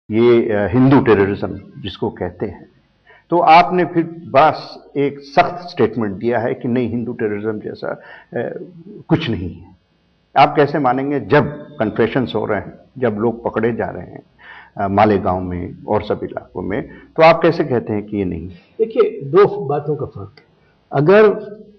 ये हिंदू टेररिज्म जिसको कहते हैं, तो आपने फिर बस एक सख्त स्टेटमेंट दिया है कि नहीं, हिंदू टेररिज्म जैसा कुछ नहीं है। आप कैसे मानेंगे जब कन्फेशंस हो रहे हैं, जब लोग पकड़े जा रहे हैं मालेगांव में और सब इलाकों में, तो आप कैसे कहते हैं कि ये नहीं? देखिए, दो बातों का फर्क है। अगर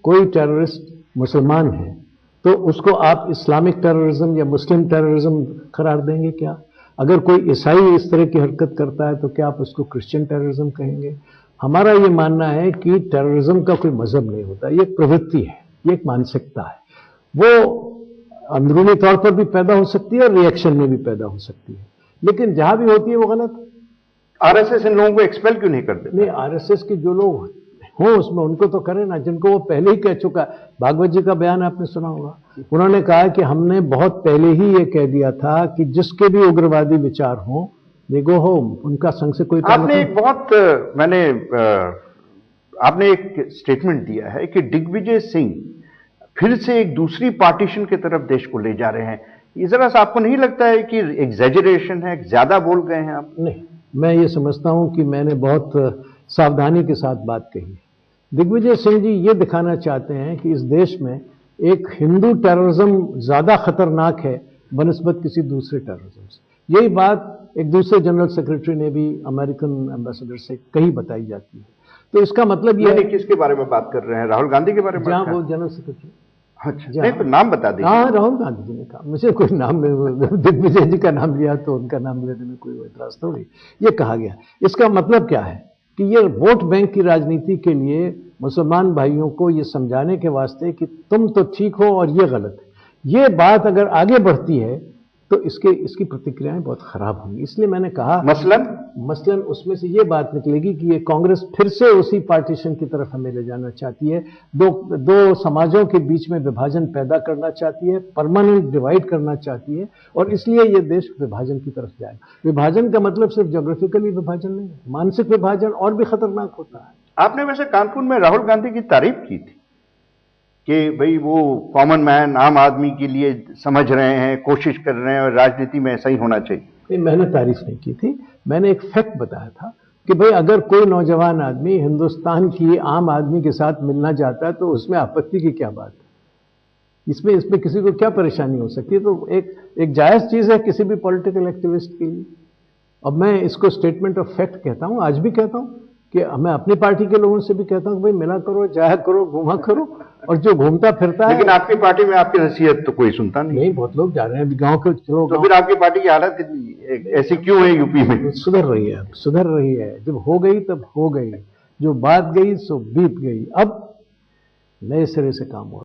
कोई टेररिस्ट मुसलमान है तो उसको आप इस्लामिक टेररिज्म या मुस्लिम टेररिज्म करार देंगे क्या? अगर कोई ईसाई इस तरह की हरकत करता है तो क्या आप उसको क्रिश्चियन टेररिज्म कहेंगे? हमारा ये मानना है कि टेररिज्म का कोई मजहब नहीं होता, ये एक प्रवृत्ति है, ये एक मानसिकता है। वो अंदरूनी तौर पर भी पैदा हो सकती है और रिएक्शन में भी पैदा हो सकती है, लेकिन जहां भी होती है वो गलत है। आरएसएस इन लोगों को एक्सपेल क्यों नहीं कर देता? नहीं, आरएसएस के जो लोग हों उसमें उनको तो करें ना, जिनको वो पहले ही कह चुका। भागवत जी का बयान आपने सुना होगा, उन्होंने कहा कि हमने बहुत पहले ही ये कह दिया था कि जिसके भी उग्रवादी विचार हों दे गो होम, उनका संघ से कोई आपने एक आपने एक स्टेटमेंट दिया है कि दिग्विजय सिंह फिर से एक दूसरी पार्टीशन की तरफ देश को ले जा रहे हैं। ये जरा सा आपको नहीं लगता है कि एग्जैजरेशन है, ज्यादा बोल गए हैं आप? नहीं, मैं ये समझता हूं कि मैंने बहुत सावधानी के साथ बात कही है। दिग्विजय सिंह जी ये दिखाना चाहते हैं कि इस देश में एक हिंदू टेररिज्म ज्यादा खतरनाक है बनस्बत किसी दूसरे टेररिज्म से। यही बात एक दूसरे जनरल सेक्रेटरी ने भी अमेरिकन एम्बेसडर से कहीं बताई जाती है। तो इसका मतलब ये, किसके बारे में बात कर रहे हैं? राहुल गांधी के बारे में? जहां वो जनरल सेक्रेटरी। अच्छा, नहीं तो नाम बता दीजिए। हाँ, राहुल गांधी जी ने कहा, मुझे कोई नाम, दिग्विजय जी का नाम लिया तो उनका नाम लेने में कोई एतराज थोड़ी। ये कहा गया। इसका मतलब क्या है कि ये वोट बैंक की राजनीति के लिए मुसलमान भाइयों को ये समझाने के वास्ते कि तुम तो ठीक हो और ये गलत है। ये बात अगर आगे बढ़ती है तो इसकी प्रतिक्रियाएं बहुत खराब होंगी। इसलिए मैंने कहा मसलन उसमें से ये बात निकलेगी कि ये कांग्रेस फिर से उसी पार्टीशन की तरफ हमें ले जाना चाहती है, दो समाजों के बीच में विभाजन पैदा करना चाहती है, परमानेंट डिवाइड करना चाहती है, और इसलिए ये देश विभाजन की तरफ जाएगा। विभाजन का मतलब सिर्फ ज्योग्राफिकली विभाजन नहीं है, मानसिक विभाजन और भी खतरनाक होता है। आपने वैसे कानपुर में राहुल गांधी की तारीफ की थी कि भाई वो कॉमन मैन, आम आदमी के लिए समझ रहे हैं, कोशिश कर रहे हैं और राजनीति में ऐसा ही होना चाहिए। नहीं, मैंने तारीफ नहीं की थी, मैंने एक फैक्ट बताया था कि भाई अगर कोई नौजवान आदमी हिंदुस्तान की आम आदमी के साथ मिलना चाहता है तो उसमें आपत्ति की क्या बात है? इसमें किसी को क्या परेशानी हो सकती है? तो एक जायज चीज है किसी भी पॉलिटिकल एक्टिविस्ट के लिए। अब मैं इसको स्टेटमेंट ऑफ फैक्ट कहता हूं, आज भी कहता हूं कि मैं अपनी पार्टी के लोगों से भी कहता हूं कि भाई मिला करो, जाया करो, घूमा करो, और जो घूमता फिरता है। लेकिन आपकी पार्टी में आपकी नसीहत तो कोई सुनता नहीं। बहुत लोग जा रहे हैं गांव के लोग। तो फिर आपकी पार्टी की हालत ऐसी क्यों है यूपी में? सुधर रही है। जब हो गई तब हो गई, जो बात गई सो बीत गई, अब नए सिरे से काम हो।